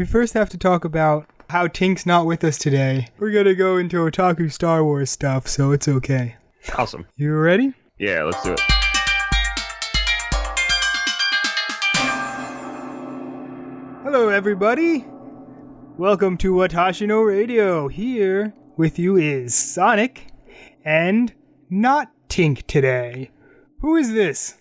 We first have to talk about how Tink's not with us today. We're gonna go into otaku Star Wars stuff, so it's okay. Awesome. You ready? Yeah, let's do it. Hello, everybody. Welcome to Watashi no Radio. Here with you is Sonic and not Tink today. Who is this?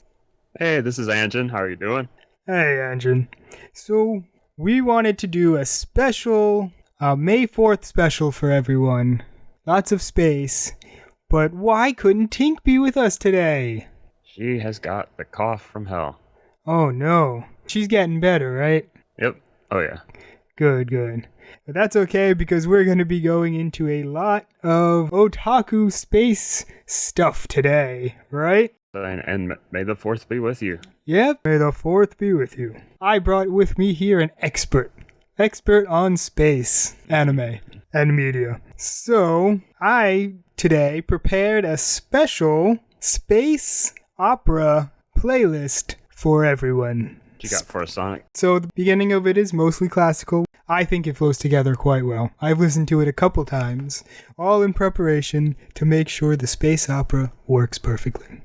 Hey, this is Anjin. How are you doing? Hey, Anjin. So, we wanted to do a special, May 4th special for everyone. Lots of space. But why couldn't Tink be with us today? She has got the cough from hell. Oh, no. She's getting better, right? Yep. Oh, yeah. Good. But that's okay because we're going to be going into a lot of otaku space stuff today, right? And may the 4th be with you. Yep, may the 4th be with you. I brought with me here an expert on space, anime, and media. So, I today prepared a special space opera playlist for everyone. What you got for us, Sonic? So the beginning of it is mostly classical. I think it flows together quite well. I've listened to it a couple times, all in preparation to make sure the space opera works perfectly.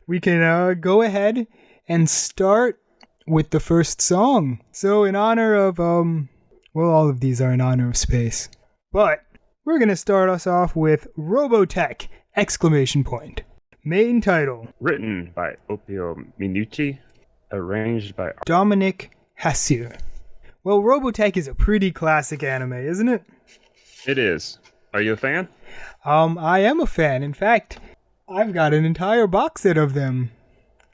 We can go ahead and start with the first song. So in honor of, all of these are in honor of space. But we're going to start us off with Robotech! Main title. Written by Ulpio Minucci. Arranged by Dominik Hauser. Well, Robotech is a pretty classic anime, isn't it? It is. Are you a fan? I am a fan. In fact, I've got an entire box set of them.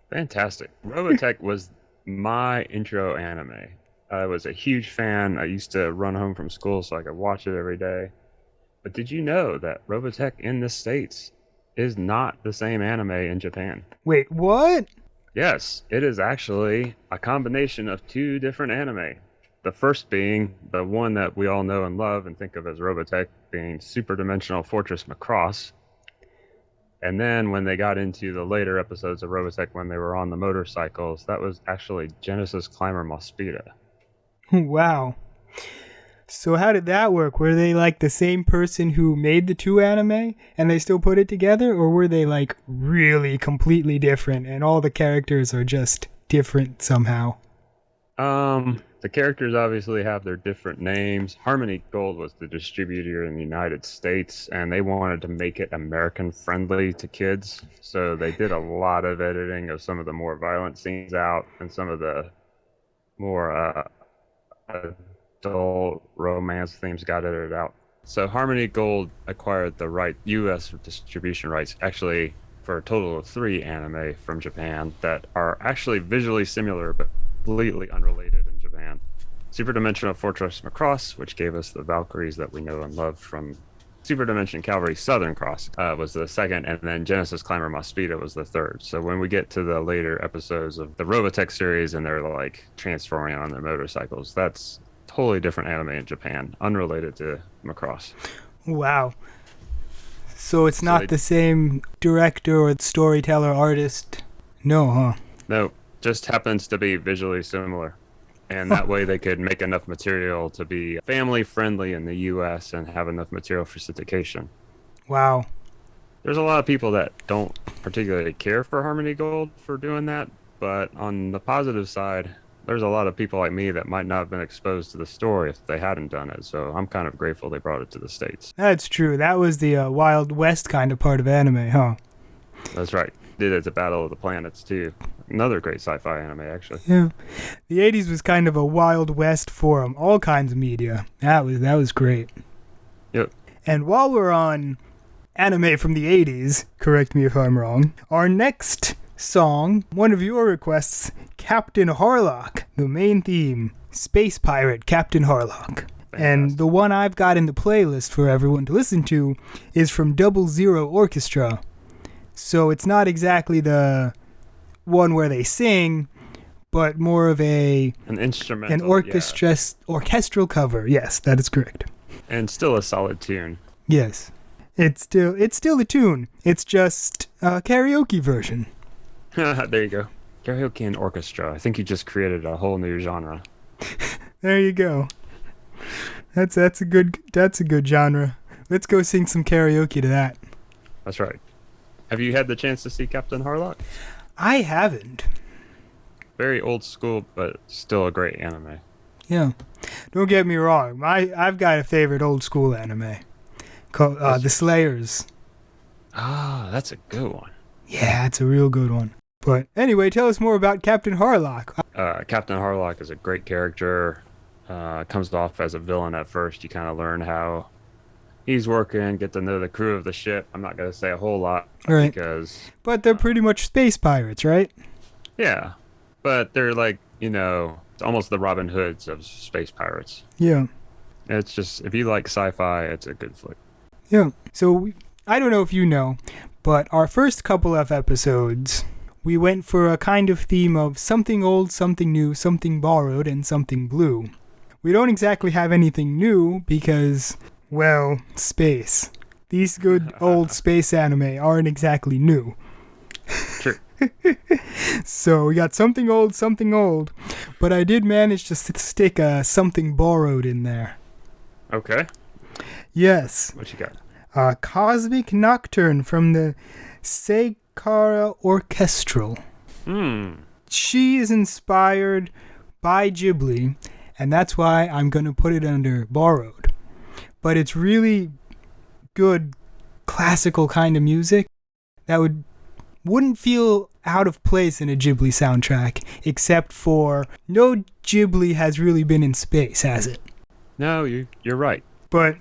Fantastic. Robotech was my intro anime. I was a huge fan. I used to run home from school so I could watch it every day. But did you know that Robotech in the States is not the same anime in Japan? Wait, what? Yes, it is actually a combination of two different anime. The first being the one that we all know and love and think of as Robotech, being Super Dimensional Fortress Macross. And then when they got into the later episodes of Robotech when they were on the motorcycles, that was actually Genesis Climber Mospeada. Wow. So how did that work? Were they like the same person who made the two anime and they still put it together? Or were they like really completely different and all the characters are just different somehow? The characters obviously have their different names. Harmony Gold was the distributor in the United States, and they wanted to make it American friendly to kids. So they did a lot of editing of some of the more violent scenes out and some of the more adult romance themes got edited out. So Harmony Gold acquired the U.S. distribution rights, actually for a total of 3 anime from Japan that are actually visually similar but completely unrelated in Japan. Super Dimensional Fortress Macross, which gave us the Valkyries that we know and love from Super Dimension Cavalry Southern Cross, was the second, and then Genesis Climber Mospeada was the third. So when we get to the later episodes of the Robotech series and they're like transforming on their motorcycles, that's totally different anime in Japan, unrelated to Macross. Wow. So it's not the same director or storyteller artist? No, huh? No, just happens to be visually similar. And that way they could make enough material to be family friendly in the US and have enough material for syndication. Wow. There's a lot of people that don't particularly care for Harmony Gold for doing that, but on the positive side, there's a lot of people like me that might not have been exposed to the story if they hadn't done it. So I'm kind of grateful they brought it to the States. That's true. That was the Wild West kind of part of anime, huh? That's right. Did it to Battle of the Planets too. Another great sci-fi anime, actually. Yeah. The 80s was kind of a Wild West for all kinds of media. That was great. Yep. And while we're on anime from the 80s, correct me if I'm wrong, our next song, one of your requests, Captain Harlock, the main theme, Space Pirate Captain Harlock. Fantastic. And the one I've got in the playlist for everyone to listen to is from 00 Orchestra. So it's not exactly the one where they sing, but more of an instrumental, orchestral cover. Yes, that is correct. And still a solid tune. Yes. It's still a tune. It's just a karaoke version. There you go. Karaoke and orchestra. I think you just created a whole new genre. There you go. That's a good genre. Let's go sing some karaoke to that. That's right. Have you had the chance to see Captain Harlock? I haven't. Very old school, but still a great anime. Yeah. Don't get me wrong. I've got a favorite old school anime called The Slayers. Ah, that's a good one. Yeah, it's a real good one. But anyway, tell us more about Captain Harlock. Captain Harlock is a great character. Comes off as a villain at first. You kind of learn how he's working, get to know the crew of the ship. I'm not going to say a whole lot Right. But they're pretty much space pirates, right? Yeah. But they're like, almost the Robin Hoods of space pirates. Yeah. It's just, if you like sci-fi, it's a good flick. Yeah. So, I don't know if you know, but our first couple of episodes, we went for a kind of theme of something old, something new, something borrowed, and something blue. We don't exactly have anything new because, well, space. These good old space anime aren't exactly new. Sure. So we got something old, but I did manage to stick something borrowed in there. Okay. Yes. What you got? Cosmic Nocturne from the Saycara Orchestral. She is inspired by Ghibli, and that's why I'm going to put it under borrowed. But it's really good classical kind of music that wouldn't feel out of place in a Ghibli soundtrack, except for no Ghibli has really been in space, has it? No, you're right. But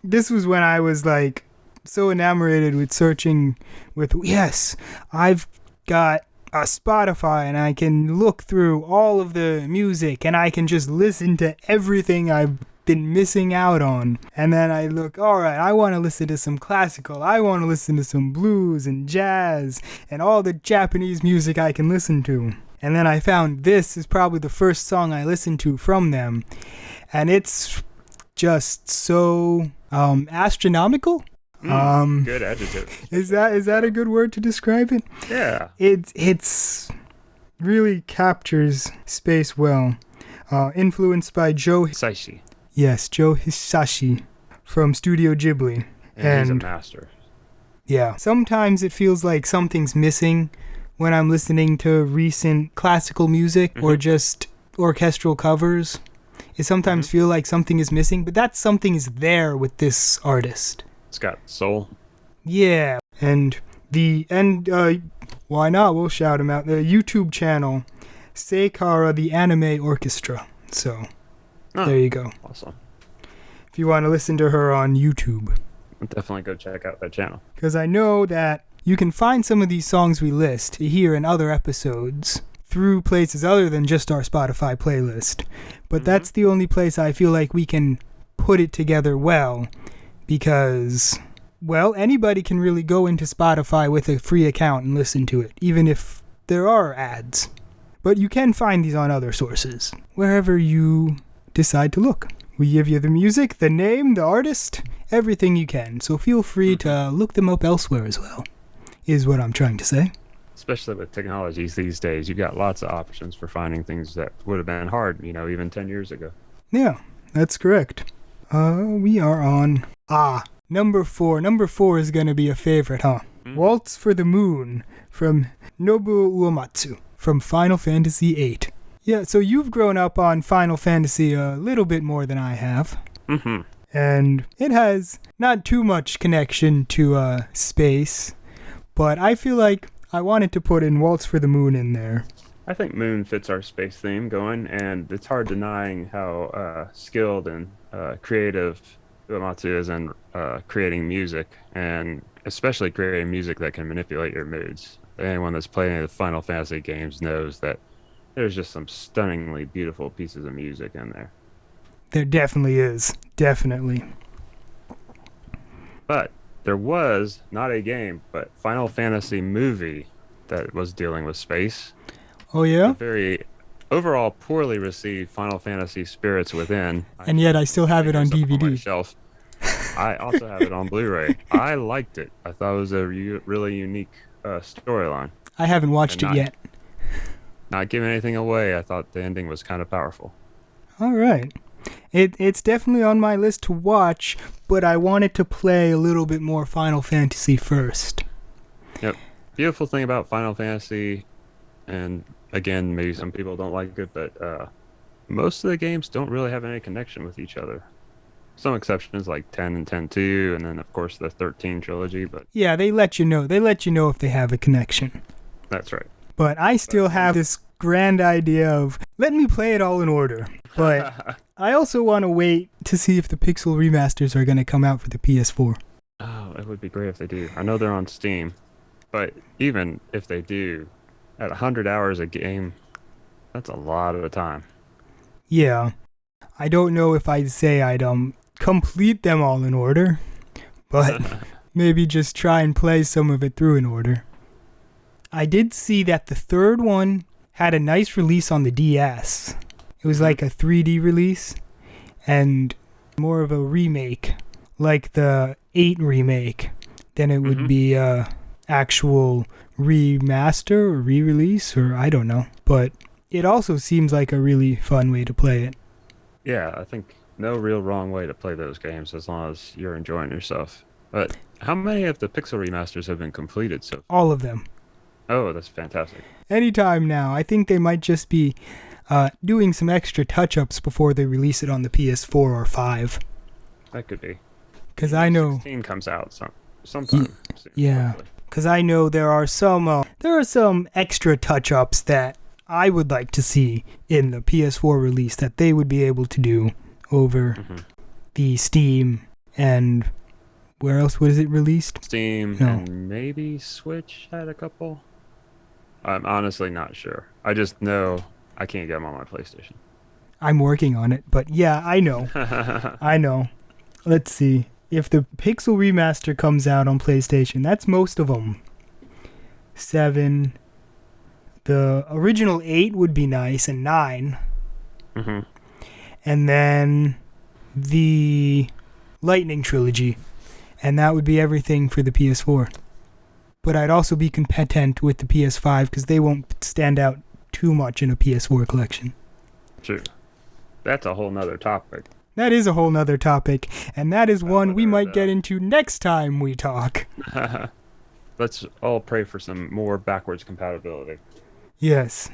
this was when I was like so enamored with searching with, yes, I've got a Spotify and I can look through all of the music and I can just listen to everything I've been missing out on. And then I look, all right, I want to listen to some classical. I want to listen to some blues and jazz and all the Japanese music I can listen to. And then I found this is probably the first song I listened to from them. And it's just so astronomical. Good adjective. Is that a good word to describe it? Yeah. It's really captures space well. Influenced by Joe Hisaishi. Yes, Joe Hisaishi from Studio Ghibli. And he's a master. Yeah. Sometimes it feels like something's missing when I'm listening to recent classical music or just orchestral covers. It sometimes feel like something is missing, but that something is there with this artist. It's got soul. Yeah. And why not? We'll shout him out. The YouTube channel, Saycara the Anime Orchestra. So, there you go. Awesome. If you want to listen to her on YouTube. I'll definitely go check out that channel. Because I know that you can find some of these songs we list here in other episodes through places other than just our Spotify playlist. But that's the only place I feel like we can put it together well. Because, well, anybody can really go into Spotify with a free account and listen to it, even if there are ads. But you can find these on other sources, wherever you decide to look. We give you the music, the name, the artist, everything you can. So feel free to look them up elsewhere as well, is what I'm trying to say. Especially with technologies these days, you've got lots of options for finding things that would have been hard, even 10 years ago. Yeah, that's correct. We are on... number 4. Number 4 is going to be a favorite, huh? Waltz for the Moon from Nobuo Uematsu from Final Fantasy VIII. Yeah, so you've grown up on Final Fantasy a little bit more than I have. And it has not too much connection to space, but I feel like I wanted to put in Waltz for the Moon in there. I think Moon fits our space theme going, and it's hard denying how skilled and creative Uematsu is in creating music, and especially creating music that can manipulate your moods. Anyone that's playing the Final Fantasy games knows that there's just some stunningly beautiful pieces of music in there. There definitely is. Definitely. But there was not a game, but Final Fantasy movie that was dealing with space. Oh, yeah? A very overall poorly received Final Fantasy Spirits Within. And yet I still have it on DVD. On my shelf. I also have it on Blu-ray. I liked it. I thought it was a really unique storyline. I haven't watched it yet. Not giving anything away, I thought the ending was kind of powerful. All right. It's definitely on my list to watch, but I wanted to play a little bit more Final Fantasy first. Yep. Beautiful thing about Final Fantasy, and again, maybe some people don't like it, but most of the games don't really have any connection with each other. Some exceptions like 10 and 10-2, and then of course the 13 trilogy, but Yeah, they let you know. They let you know if they have a connection. that's right. But I still have this grand idea of, let me play it all in order. But I also want to wait to see if the Pixel remasters are going to come out for the PS4. Oh, it would be great if they do. I know they're on Steam, but even if they do, at 100 hours a game, that's a lot of the time. Yeah. I don't know if I'd say I'd complete them all in order, but maybe just try and play some of it through in order. I did see that the third one had a nice release on the DS. It was like a 3D release and more of a remake, like the 8 remake, than it would be a actual remaster or re-release, or I don't know. But it also seems like a really fun way to play it. Yeah, I think no real wrong way to play those games as long as you're enjoying yourself. But how many of the Pixel remasters have been completed so far? All of them. Oh, that's fantastic. Anytime now. I think they might just be doing some extra touch-ups before they release it on the PS4 or 5. That could be. Because I know... 16 comes out sometime soon. Yeah. Hopefully. Because I know there are some extra touch-ups that I would like to see in the PS4 release that they would be able to do over the Steam and where else was it released? Steam and maybe Switch had a couple. I'm honestly not sure. I just know I can't get them on my PlayStation. I'm working on it, but yeah, I know. I know. Let's see. If the Pixel Remaster comes out on PlayStation, that's most of them. 7. The original 8 would be nice, and 9. And then the Lightning Trilogy. And that would be everything for the PS4. But I'd also be content with the PS5 because they won't stand out too much in a PS4 collection. True. That's a whole nother topic. That is a whole nother topic, and that is one we might get into next time we talk. Let's all pray for some more backwards compatibility. Yes.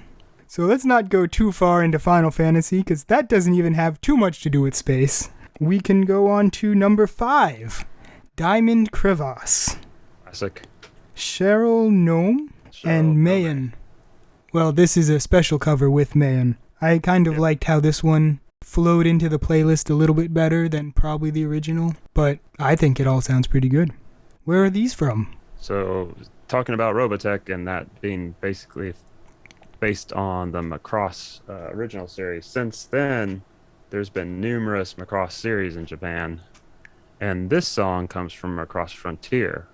So let's not go too far into Final Fantasy, because that doesn't even have too much to do with space. We can go on to number 5. Diamond Crevasse. Classic. Sheryl, Nome, and Mayan. Well, this is a special cover with Mayan. I kind of liked how this one flowed into the playlist a little bit better than probably the original, but I think it all sounds pretty good. Where are these from? So, talking about Robotech and that being basically based on the Macross original series, since then, there's been numerous Macross series in Japan, and this song comes from Macross Frontier.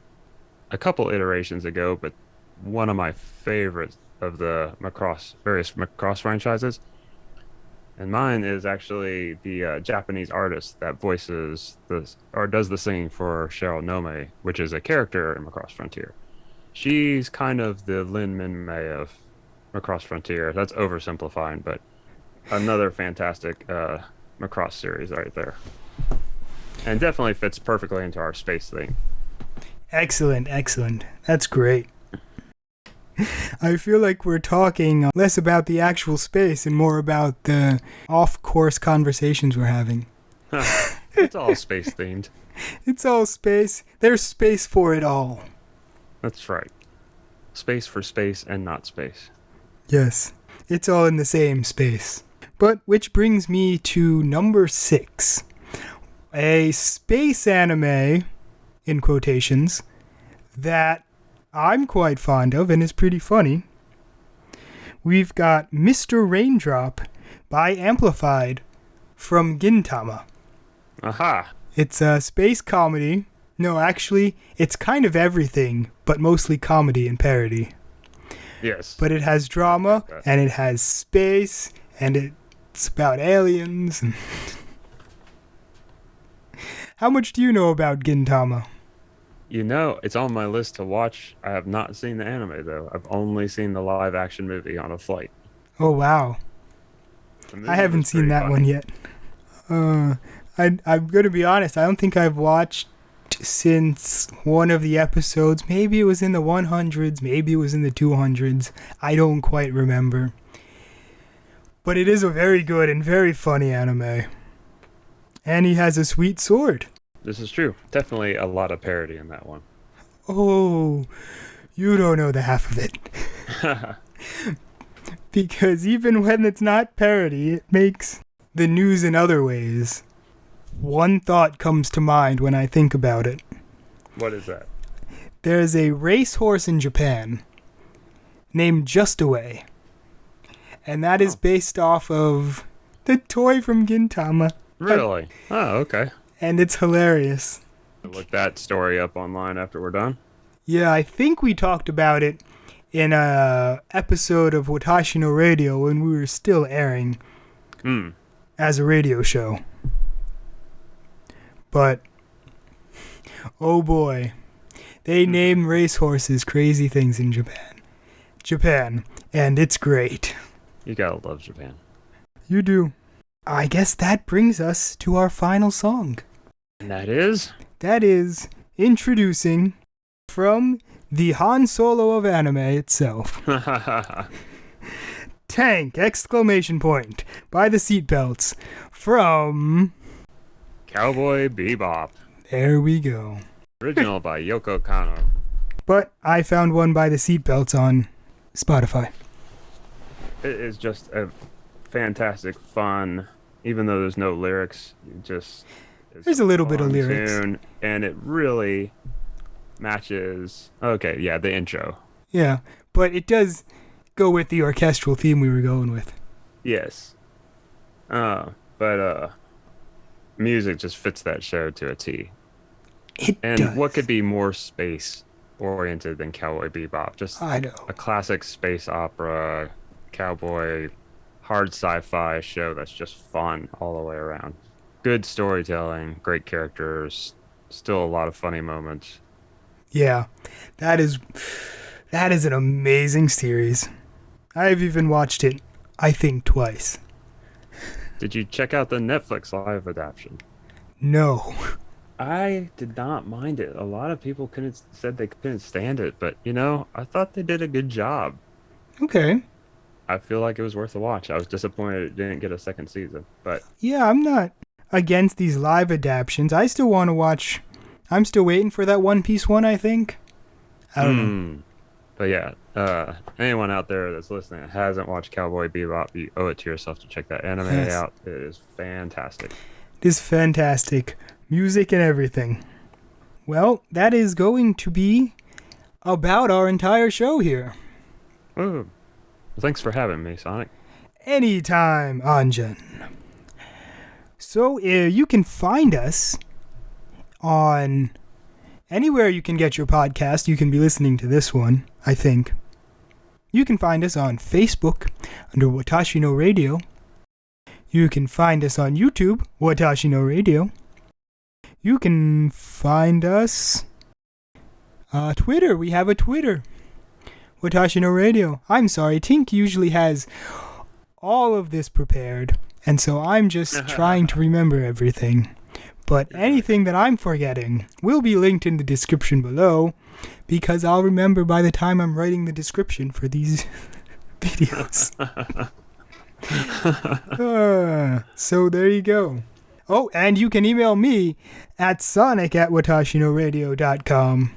A couple iterations ago, but one of my favorites of the various Macross franchises. And mine is actually the Japanese artist that voices does the singing for Sheryl Nome, which is a character in Macross Frontier. She's kind of the Lin Min Mei of Macross Frontier. That's oversimplifying, but another fantastic Macross series right there. And definitely fits perfectly into our space thing. Excellent, excellent. That's great. I feel like we're talking less about the actual space and more about the off-course conversations we're having. It's all space themed. It's all space. There's space for it all. That's right. Space for space and not space. Yes. It's all in the same space. But which brings me to number 6. A space anime, in quotations, that I'm quite fond of and is pretty funny. We've got Mr. Raindrop by Amplified from Gintama. Aha! It's a space comedy. No, actually, it's kind of everything, but mostly comedy and parody. Yes. But it has drama, and it has space, and it's about aliens. And How much do you know about Gintama? You know, it's on my list to watch. I have not seen the anime, though. I've only seen the live-action movie on a flight. Oh, wow. I haven't seen that one yet. I'm gonna be honest. I don't think I've watched since one of the episodes. Maybe it was in the 100s. Maybe it was in the 200s. I don't quite remember. But it is a very good and very funny anime. And he has a sweet sword. This is true. Definitely a lot of parody in that one. Oh, you don't know the half of it. Because even when it's not parody, it makes the news in other ways. One thought comes to mind when I think about it. What is that? There's a racehorse in Japan named Justaway. And that is based off of the toy from Gintama. Really? Oh, okay. And it's hilarious. I'll look that story up online after we're done. Yeah, I think we talked about it in a episode of Watashi no Radio when we were still airing as a radio show. But, oh boy, they name racehorses crazy things in Japan, and it's great. You gotta love Japan. You do. I guess that brings us to our final song. And that is? That is introducing from the Han Solo of anime itself. Tank! Exclamation point by the Seatbelts from Cowboy Bebop. There we go. Original by Yoko Kanno. But I found one by the Seatbelts on Spotify. It is just a fantastic fun, even though there's no lyrics, There's a little bit of lyrics. Tune, and it really matches, the intro. Yeah, but it does go with the orchestral theme we were going with. Yes. But music just fits that show to a T. It and does. What could be more space oriented than Cowboy Bebop? Just I know. A classic space opera, cowboy, hard sci-fi show that's just fun all the way around. Good storytelling, great characters, still a lot of funny moments. Yeah, that is an amazing series. I've even watched it, I think, twice. Did you check out the Netflix live adaptation? No. I did not mind it. A lot of people said they couldn't stand it, but I thought they did a good job. Okay. I feel like it was worth a watch. I was disappointed it didn't get a second season, but yeah, I'm not against these live adaptions. I still want to watch. I'm still waiting for that One Piece one, I think. I don't know. But yeah, anyone out there that's listening that hasn't watched Cowboy Bebop, you owe it to yourself to check that anime out. It is fantastic. It is fantastic. Music and everything. Well, that is going to be about our entire show here. Ooh. Well, thanks for having me, Sonic. Anytime, Anjan. So, you can find us on anywhere you can get your podcast. You can be listening to this one, I think. You can find us on Facebook under Watashi no Radio. You can find us on YouTube, Watashi no Radio. You can find us Twitter. We have a Twitter, Watashi no Radio. I'm sorry, Tink usually has all of this prepared, and so I'm just trying to remember everything. But anything that I'm forgetting will be linked in the description below, because I'll remember by the time I'm writing the description for these videos. So there you go. Oh, and you can email me at sonic@watashinoradio.com.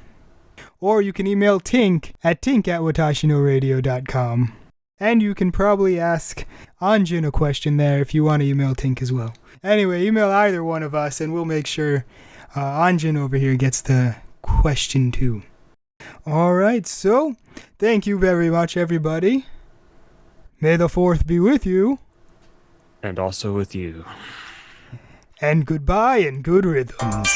Or you can email Tink at tink@watashinoradio.com. And you can probably ask Anjin a question there if you want to email Tink as well. Anyway, email either one of us and we'll make sure Anjin over here gets the question too. Alright, so thank you very much, everybody. May the 4th be with you. And also with you. And goodbye and good rhythms.